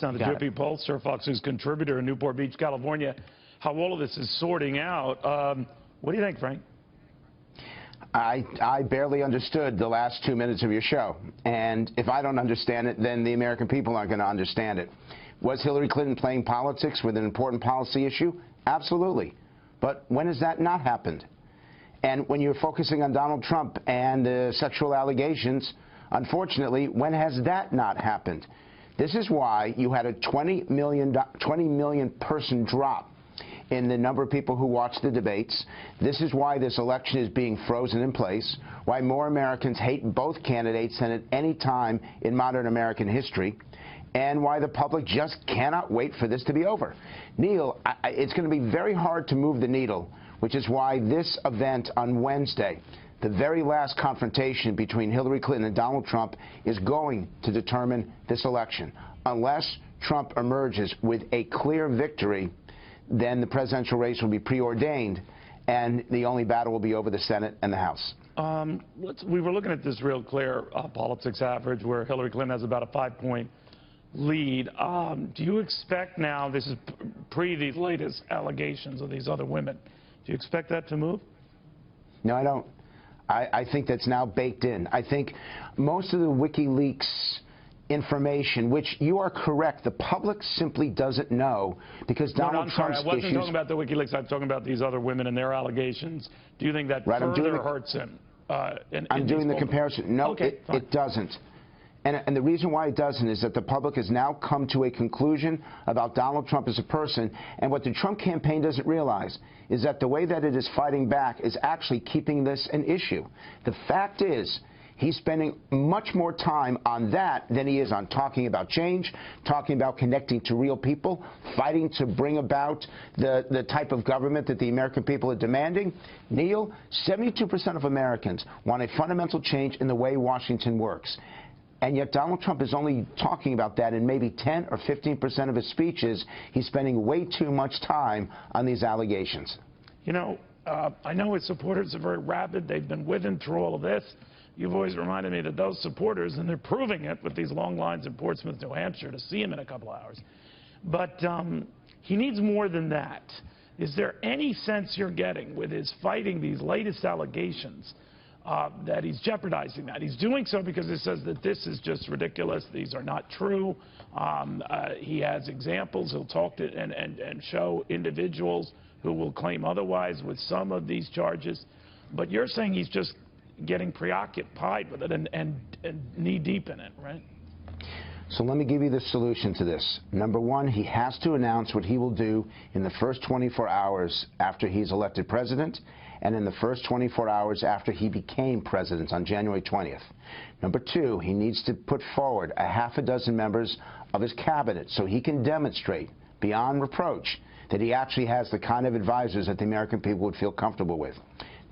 Now, the GOP pollster, Fox News contributor in Newport Beach, California, how all of this is sorting out. What do you think, Frank? I barely understood the last 2 minutes of your show. And if I don't understand it, then the American people aren't going to understand it. Was Hillary Clinton playing politics with an important policy issue? Absolutely. But when has that not happened? And when you're focusing on Donald Trump and the sexual allegations, unfortunately, when has that not happened? This is why you had a 20 million person drop in the number of people who watch the debates. This is why this election is being frozen in place, why more Americans hate both candidates than at any time in modern American history, and why the public just cannot wait for this to be over. Neil, it's going to be very hard to move the needle, which is why this event on Wednesday, the very last confrontation between Hillary Clinton and Donald Trump, is going to determine this election. Unless Trump emerges with a clear victory, then the presidential race will be preordained, and the only battle will be over the Senate and the House. We were looking at this Real Clear Politics average where Hillary Clinton has about a 5-point lead. Do you expect now, this is pre these latest allegations of these other women, do you expect that to move? No, I don't. I think that's now baked in. I think most of the WikiLeaks information, which you are correct, the public simply doesn't know because Donald Trump's issues... I wasn't talking about the WikiLeaks. I'm talking about these other women and their allegations. Do you think that further hurts him? I'm doing the comparison. No, okay, it doesn't. And the reason why it doesn't is that the public has now come to a conclusion about Donald Trump as a person. And what the Trump campaign doesn't realize is that the way that it is fighting back is actually keeping this an issue. The fact is, he's spending much more time on that than he is on talking about change, talking about connecting to real people, fighting to bring about the type of government that the American people are demanding. Neil, 72% of Americans want a fundamental change in the way Washington works. And yet Donald Trump is only talking about that in maybe 10 or 15% of his speeches. He's spending way too much time on these allegations. You know, I know his supporters are very rabid. They've been with him through all of this. You've always reminded me that those supporters, and they're proving it with these long lines in Portsmouth, New Hampshire, to see him in a couple hours. But he needs more than that. Is there any sense you're getting with his fighting these latest allegations that he's jeopardizing that? He's doing so because he says that this is just ridiculous. These are not true. He has examples. He'll talk to and show individuals who will claim otherwise with some of these charges. But you're saying he's just getting preoccupied with it and knee-deep in it, right? So let me give you the solution to this. Number one, he has to announce what he will do in the first 24 hours after he's elected president and in the first 24 hours after he became president on January 20th. Number two, he needs to put forward a half a dozen members of his cabinet so he can demonstrate beyond reproach that he actually has the kind of advisors that the American people would feel comfortable with.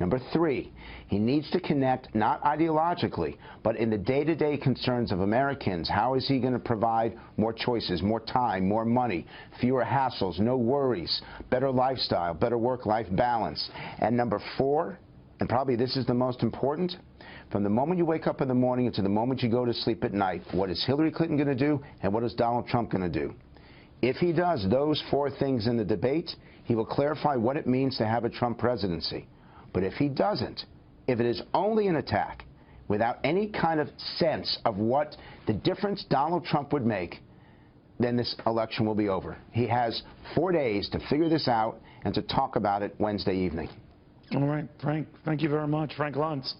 Number three, he needs to connect not ideologically, but in the day-to-day concerns of Americans. How is he going to provide more choices, more time, more money, fewer hassles, no worries, better lifestyle, better work-life balance? And number four, and probably this is the most important, from the moment you wake up in the morning until the moment you go to sleep at night, what is Hillary Clinton going to do and what is Donald Trump going to do? If he does those four things in the debate, he will clarify what it means to have a Trump presidency. But if he doesn't, if it is only an attack without any kind of sense of what the difference Donald Trump would make, then this election will be over. He has 4 days to figure this out and to talk about it Wednesday evening. All right, Frank, thank you very much. Frank Luntz.